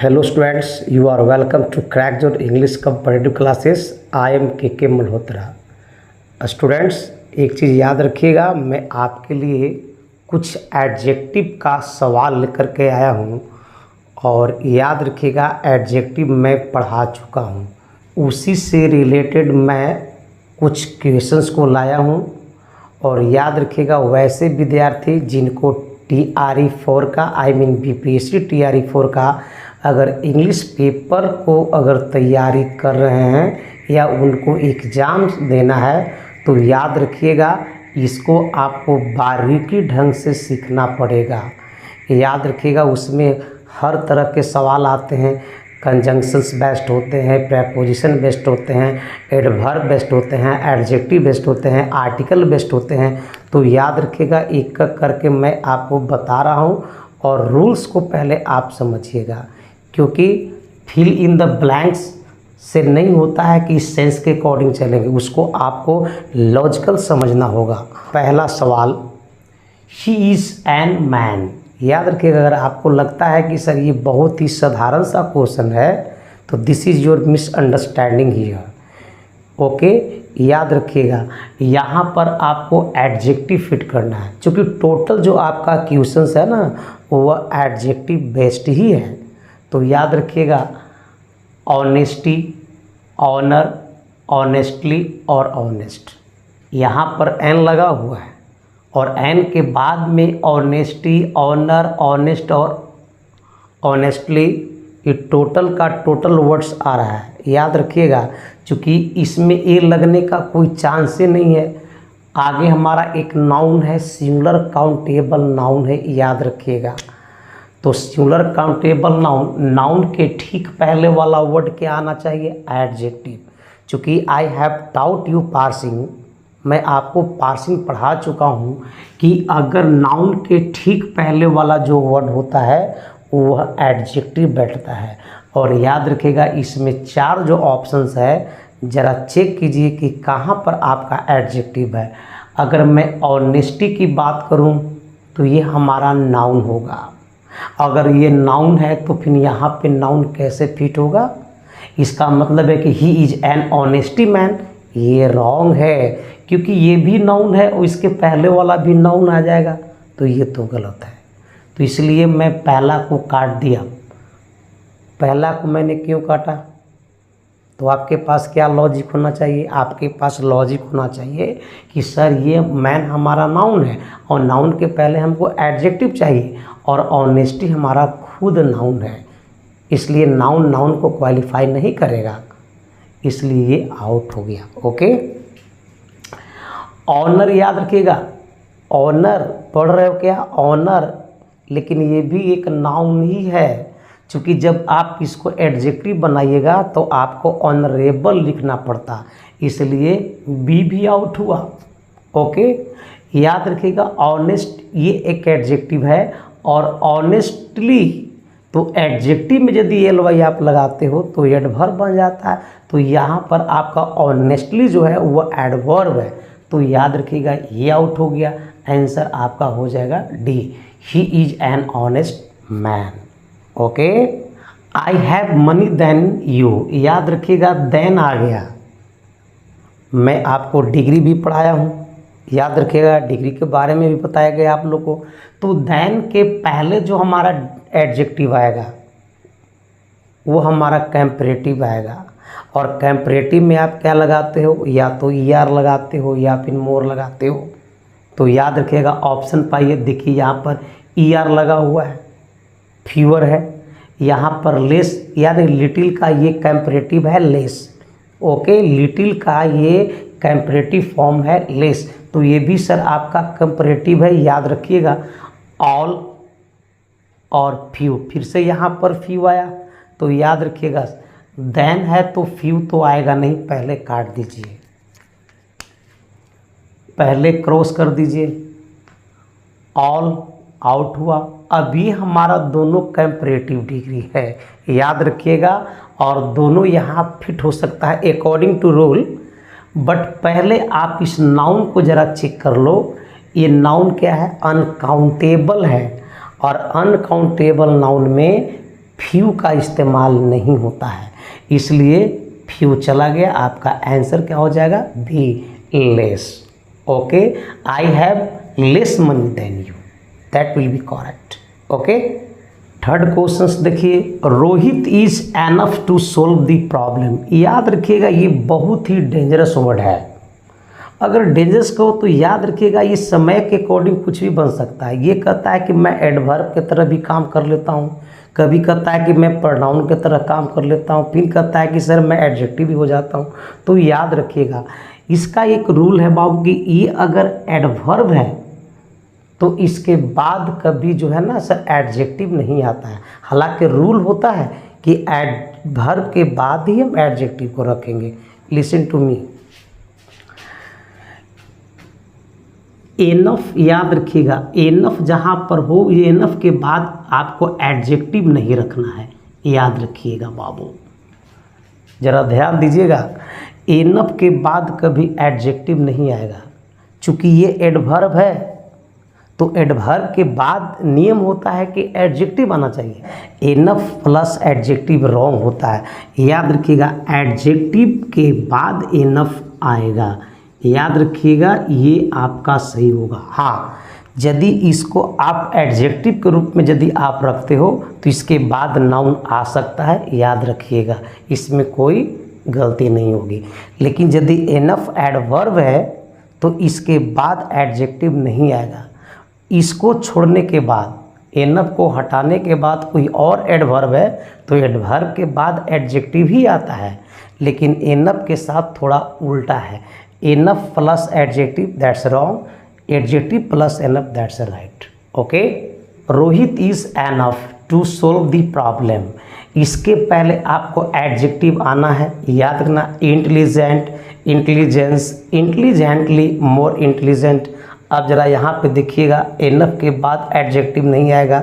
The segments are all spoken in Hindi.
Hello students, you are welcome to crack your English competitive classes. I am KK Malhotra. Students, एक चीज़ याद रखिएगा, मैं आपके लिए कुछ एडजेक्टिव का सवाल लेकर के आया हूँ और याद रखिएगा एडजेक्टिव मैं पढ़ा चुका हूँ, उसी से रिलेटेड मैं कुछ क्वेश्चंस को लाया हूँ। और याद रखिएगा वैसे विद्यार्थी जिनको TRE 4 का BPSC TRE 4 का अगर इंग्लिश पेपर को अगर तैयारी कर रहे हैं या उनको एग्ज़ाम देना है तो याद रखिएगा इसको आपको बारीकी ढंग से सीखना पड़ेगा। याद रखिएगा उसमें हर तरह के सवाल आते हैं, कंजंक्शंस बेस्ड होते हैं, प्रेपोजिशन बेस्ड होते हैं, एडवर्ब बेस्ड होते हैं, एडजेक्टिव बेस्ड होते हैं, आर्टिकल बेस्ड होते हैं। तो याद रखिएगा एक एक करके मैं आपको बता रहा हूँ और रूल्स को पहले आप समझिएगा, क्योंकि फिल इन द ब्लैंक्स से नहीं होता है कि इस सेंस के अकॉर्डिंग चलेंगे, उसको आपको लॉजिकल समझना होगा। पहला सवाल, ही इज़ एन मैन। याद रखिएगा अगर आपको लगता है कि सर ये बहुत ही साधारण सा क्वेश्चन है तो this is your misunderstanding here. Okay, याद रखिएगा यहाँ पर आपको एडजेक्टिव फिट करना है, क्योंकि टोटल जो आपका क्वेश्चंस है ना वो एडजेक्टिव बेस्ड ही है। तो याद रखिएगा ऑनेस्टी, ऑनर, ऑनेस्टली और ऑनेस्ट, यहाँ पर एन लगा हुआ है और एन के बाद में ऑनेस्टी, ऑनर, ऑनेस्ट और ऑनेस्टली, ये टोटल का टोटल वर्ड्स आ रहा है। याद रखिएगा क्योंकि इसमें ए लगने का कोई चांस ही नहीं है। आगे हमारा एक नाउन है, सिंगुलर काउंटेबल नाउन है, याद रखिएगा। तो सिंगुलर काउंटेबल नाउन, नाउन के ठीक पहले वाला वर्ड क्या आना चाहिए? एडजेक्टिव। चूँकि I have taut you parsing, मैं आपको पार्सिंग पढ़ा चुका हूँ कि अगर नाउन के ठीक पहले वाला जो वर्ड होता है वह एडजेक्टिव बैठता है। और याद रखिएगा इसमें 4 जो ऑप्शंस है ज़रा चेक कीजिए कि कहाँ पर आपका एडजेक्टिव है। अगर मैं ऑनेस्टी की बात करूँ तो ये हमारा नाउन होगा। अगर ये नाउन है तो फिर यहाँ पे नाउन कैसे फिट होगा? इसका मतलब है कि ही इज़ एन ऑनेस्टी मैन, ये रॉन्ग है क्योंकि ये भी नाउन है और इसके पहले वाला भी नाउन आ जाएगा, तो ये तो गलत है। तो इसलिए मैं पहला को काट दिया। पहला को मैंने क्यों काटा? तो आपके पास क्या लॉजिक होना चाहिए? आपके पास लॉजिक होना चाहिए कि सर ये मैन हमारा नाउन है और नाउन के पहले हमको एडजेक्टिव चाहिए और ऑनेस्टी हमारा खुद नाउन है, इसलिए नाउन नाउन को क्वालिफाई नहीं करेगा, इसलिए ये आउट हो गया। ओके, ऑनर याद रखिएगा, ऑनर पढ़ रहे हो क्या? ऑनर, लेकिन ये भी एक नाउन ही है। क्योंकि जब आप इसको एडजेक्टिव बनाइएगा तो आपको ऑनरेबल लिखना पड़ता, इसलिए बी भी आउट हुआ। ओके, याद रखिएगा ऑनेस्ट ये एक एडजेक्टिव है और ऑनेस्टली तो एडजेक्टिव में यदि LY आप लगाते हो तो एडवर्ब बन जाता है। तो यहाँ पर आपका ऑनेस्टली जो है वो एडवर्ब है, तो याद रखिएगा ये आउट हो गया। आंसर आपका हो जाएगा D, he is an honest man. Okay, I have money then you, याद रखिएगा देन आ गया। मैं आपको डिग्री भी पढ़ाया हूँ, याद रखिएगा डिग्री के बारे में भी बताया गया आप लोग को। तो देन के पहले जो हमारा एडजेक्टिव आएगा वो हमारा कंपैरेटिव आएगा, और कंपैरेटिव में आप क्या लगाते हो? या तो ER लगाते हो या फिर मोर लगाते हो। तो याद रखिएगा ऑप्शन पाइए, देखिए यहाँ पर ER लगा हुआ है, फीवर है, यहाँ पर लेस यानी लिटिल का ये कंपैरेटिव है लेस। ओके, लिटिल का ये कंपैरेटिव फॉर्म है लेस, तो ये भी सर आपका कंपैरेटिव है, याद रखिएगा। ऑल और फ्यू, फिर से यहाँ पर फ्यू आया, तो याद रखिएगा देन है तो फ्यू तो आएगा नहीं, पहले काट दीजिए, पहले क्रॉस कर दीजिए। ऑल आउट हुआ, अभी हमारा दोनों कंपैरेटिव डिग्री है, याद रखिएगा, और दोनों यहाँ फिट हो सकता है अकॉर्डिंग टू रूल। बट पहले आप इस नाउन को ज़रा चेक कर लो, ये नाउन क्या है? अनकाउंटेबल है, और अनकाउंटेबल नाउन में फ्यू का इस्तेमाल नहीं होता है, इसलिए फ्यू चला गया। आपका आंसर क्या हो जाएगा? B, less. Okay, I have less money then you, that will be correct. Okay, third question देखिए, Rohit is enough to solve the problem. याद रखिएगा ये बहुत ही डेंजरस वर्ड है। अगर डेंजरस कहो तो याद रखिएगा ये समय के अकॉर्डिंग कुछ भी बन सकता है। ये कहता है कि मैं एडवर्ब की तरह भी काम कर लेता हूँ, कभी कहता है कि मैं प्रोनाउन की तरह काम कर लेता हूँ, फिर कहता है कि सर मैं एडजेक्टिव भी हो जाता हूँ। तो याद रखिएगा इसका एक रूल है बाबू कि ये अगर एडवर्ब है तो इसके बाद कभी जो है ना सर एडजेक्टिव नहीं आता है। हालांकि रूल होता है कि एडवर्ब के बाद ही हम एडजेक्टिव को रखेंगे। लिसन टू मी, एनफ याद रखिएगा, एनफ जहाँ पर हो ये एनफ के बाद आपको एडजेक्टिव नहीं रखना है, याद रखिएगा बाबू, ज़रा ध्यान दीजिएगा। एनफ के बाद कभी एडजेक्टिव नहीं आएगा, चूँकि ये एडवर्ब है तो एडवर्ब के बाद नियम होता है कि एडजेक्टिव आना चाहिए। एनफ प्लस एडजेक्टिव रॉन्ग होता है, याद रखिएगा एडजेक्टिव के बाद एनफ आएगा, याद रखिएगा ये आपका सही होगा। हाँ, यदि इसको आप एडजेक्टिव के रूप में यदि आप रखते हो तो इसके बाद नाउन आ सकता है, याद रखिएगा इसमें कोई गलती नहीं होगी। लेकिन यदि एनफ एडवर्ब है तो इसके बाद एडजेक्टिव नहीं आएगा। इसको छोड़ने के बाद, एनफ को हटाने के बाद कोई और एडवर्ब है तो एडवर्ब के बाद एडजेक्टिव ही आता है, लेकिन एनफ के साथ थोड़ा उल्टा है, enough plus adjective that's wrong, adjective plus enough that's right. Okay, Rohit is enough to solve the problem. इसके पहले आपको एडजेक्टिव आना है, याद रखना, intelligent, intelligence, intelligently, more intelligent. अब ज़रा यहाँ पे देखिएगा एनफ के बाद एडजेक्टिव नहीं आएगा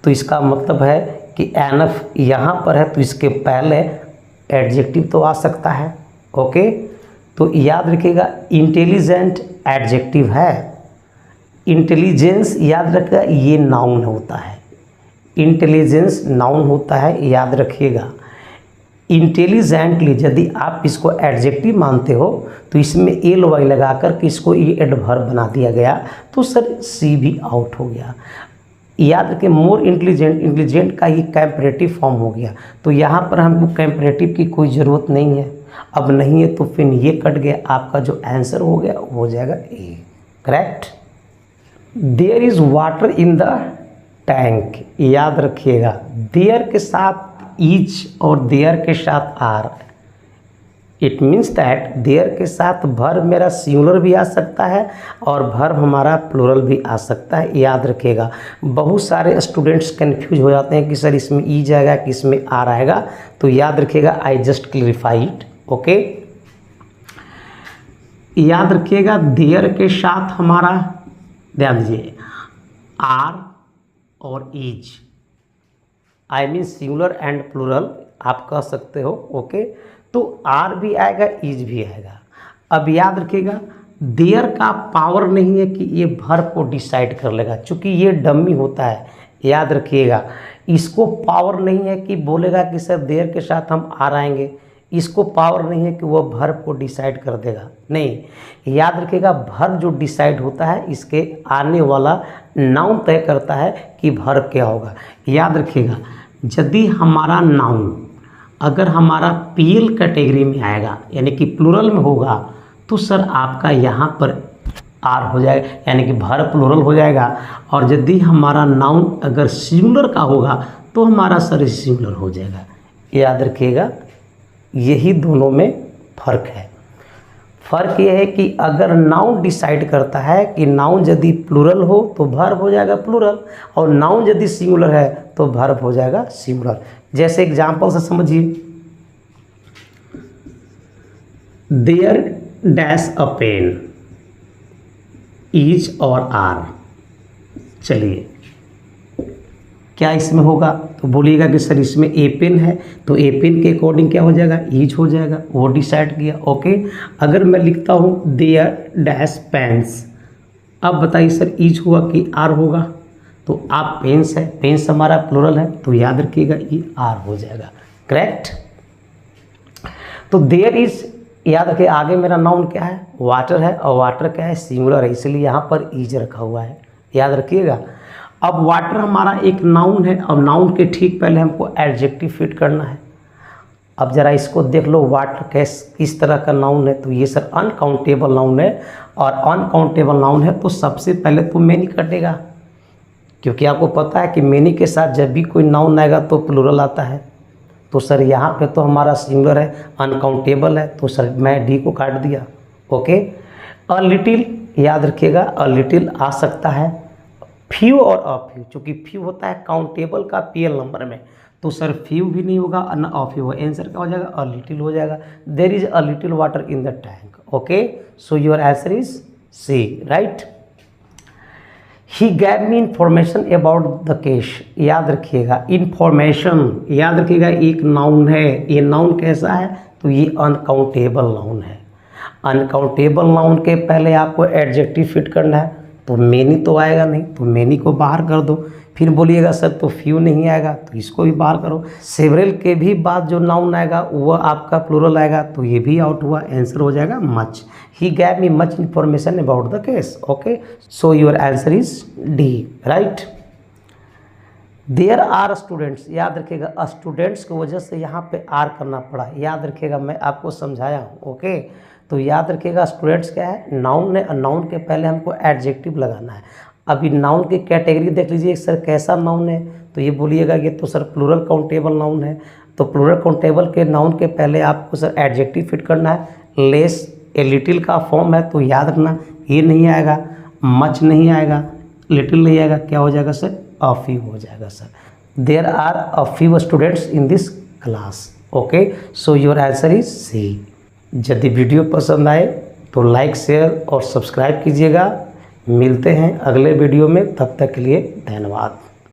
तो इसका मतलब है कि एनफ यहाँ पर है तो इसके पहले एडजेक्टिव तो आ सकता है। ओके, तो याद रखिएगा इंटेलिजेंट एडजेक्टिव है, इंटेलिजेंस याद रखिएगा ये नाउन होता है, इंटेलिजेंस नाउन होता है, याद रखिएगा। इंटेलिजेंटली यदि आप इसको एडजेक्टिव मानते हो तो इसमें एल वाई लगा कर के इसको ये एडवर्ब बना दिया गया तो सर सी भी आउट हो गया। याद रखें मोर इंटेलिजेंट, इंटेलिजेंट का ये कंपैरेटिव फॉर्म हो गया तो यहाँ पर हमको कंपैरेटिव की कोई ज़रूरत नहीं है, अब नहीं है तो फिर ये कट गया, आपका जो आंसर हो गया वो हो जाएगा A, correct. There is water in the tank, याद रखिएगा देयर के साथ इज और देयर के साथ are, it means that there के साथ भर्ब मेरा सिंगुलर भी आ सकता है और भर्ब हमारा प्लूरल भी आ सकता है, याद रखिएगा। बहुत सारे स्टूडेंट्स कंफ्यूज हो जाते हैं कि सर इसमें ईज आएगा कि इसमें आर आएगा, तो याद रखिएगा I just clarify it. Okay, याद रखिएगा देयर के साथ हमारा ध्यान दीजिए आर और is, I mean singular and plural आप कह सकते हो। ओके, तो आर भी आएगा इज भी आएगा। अब याद रखिएगा देयर का पावर नहीं है कि ये वर्ब को डिसाइड कर लेगा, चूँकि ये डमी होता है, याद रखिएगा इसको पावर नहीं है कि बोलेगा कि सर देयर के साथ हम आर आएंगे, इसको पावर नहीं है कि वह वर्ब को डिसाइड कर देगा, नहीं। याद रखिएगा वर्ब जो डिसाइड होता है इसके आने वाला नाउन तय करता है कि वर्ब क्या होगा। याद रखिएगा यदि हमारा नाउन अगर हमारा पीएल कैटेगरी में आएगा यानी कि प्लूरल में होगा तो सर आपका यहाँ पर आर हो जाएगा यानी कि वर्ब प्लूरल हो जाएगा, और यदि हमारा नाउन अगर सिंगुलर का होगा तो हमारा सर सिंगुलर हो जाएगा। याद रखिएगा यही दोनों में फ़र्क है। फ़र्क यह है कि अगर नाउन डिसाइड करता है कि नाउन यदि प्लूरल हो तो वर्ब हो जाएगा प्लूरल, और नाउन यदि सिंगुलर है तो वर्ब हो जाएगा सिंगुलर। जैसे एग्जांपल से समझिए, there dash a pen, is और आर, चलिए क्या इसमें होगा तो बोलिएगा कि सर इसमें ए पेन है तो ए पेन के अकॉर्डिंग क्या हो जाएगा इज हो जाएगा, वो डिसाइड किया। ओके, अगर मैं लिखता हूँ देयर डैश पेन्स, अब बताइए सर इज हुआ कि आर होगा, तो आप पेन्स है, पेन्स हमारा प्लूरल है, तो याद रखिएगा ये आर हो जाएगा। करेक्ट। तो देयर इज, याद रखिए आगे मेरा नाउन क्या है, वाटर है, और वाटर क्या है, सिंगुलर है, इसलिए यहाँ पर इज रखा हुआ है, याद रखिएगा। अब वाटर हमारा एक नाउन है, अब नाउन के ठीक पहले हमको एडजेक्टिव फिट करना है। अब ज़रा इसको देख लो, वाटर किस तरह का नाउन है, तो ये सर अनकाउंटेबल नाउन है, और अनकाउंटेबल नाउन है तो सबसे पहले तो मैनी कटेगा, क्योंकि आपको पता है कि मैनी के साथ जब भी कोई नाउन आएगा तो प्लूरल आता है। तो सर यहाँ पे तो हमारा सिंगुलर है, अनकाउंटेबल है, तो सर मैं डी को काट दिया। ओके। अ लिटिल, याद रखिएगा अ लिटिल आ सकता है, फ्यू और अ फ्यू, चूँकि फ्यू होता है काउंटेबल का पीएल नंबर में, तो सर फ्यू भी नहीं होगा, न अ फ्यू होगा, आंसर क्या हो जाएगा, अ लिटिल हो जाएगा। There is a little water in the tank. Okay, so your answer is C, right. He gave me information about the case, याद रखिएगा इंफॉर्मेशन, याद रखिएगा एक नाउन है, ये नाउन कैसा है, तो ये अनकाउंटेबल नाउन है। अनकाउंटेबल नाउन के पहले आपको एडजेक्टिव फिट करना है, तो मेनी तो आएगा नहीं, तो मेनी को बाहर कर दो। फिर बोलिएगा सर तो फ्यू नहीं आएगा, तो इसको भी बाहर करो। सेवरल के भी बाद जो नाउन आएगा वो आपका प्लूरल आएगा, तो ये भी आउट हुआ, आंसर हो जाएगा much. He gave me much information about the case. Okay, so your answer is D, right. There are students, याद रखिएगा स्टूडेंट्स की वजह से यहाँ पे आर करना पड़ा, याद रखिएगा मैं आपको समझाया हूँ। ओके, तो याद रखिएगा स्टूडेंट्स क्या है, नाउन है, नाउन के पहले हमको एडजेक्टिव लगाना है। अभी नाउन की कैटेगरी देख लीजिए सर कैसा नाउन है, तो ये बोलिएगा ये तो सर प्लूरल काउंटेबल नाउन है, तो प्लूरल काउंटेबल के नाउन के पहले आपको सर एडजेक्टिव फिट करना है। लेस ए लिटिल का फॉर्म है, तो याद रखना ये नहीं आएगा, मच नहीं आएगा, लिटिल नहीं आएगा, क्या हो जाएगा सर, अ फ्यू हो जाएगा sir. There are a few students in this class. Okay, so your answer is C. यदि वीडियो पसंद आए तो लाइक, शेयर और सब्सक्राइब कीजिएगा। मिलते हैं अगले वीडियो में, तब तक के लिए धन्यवाद।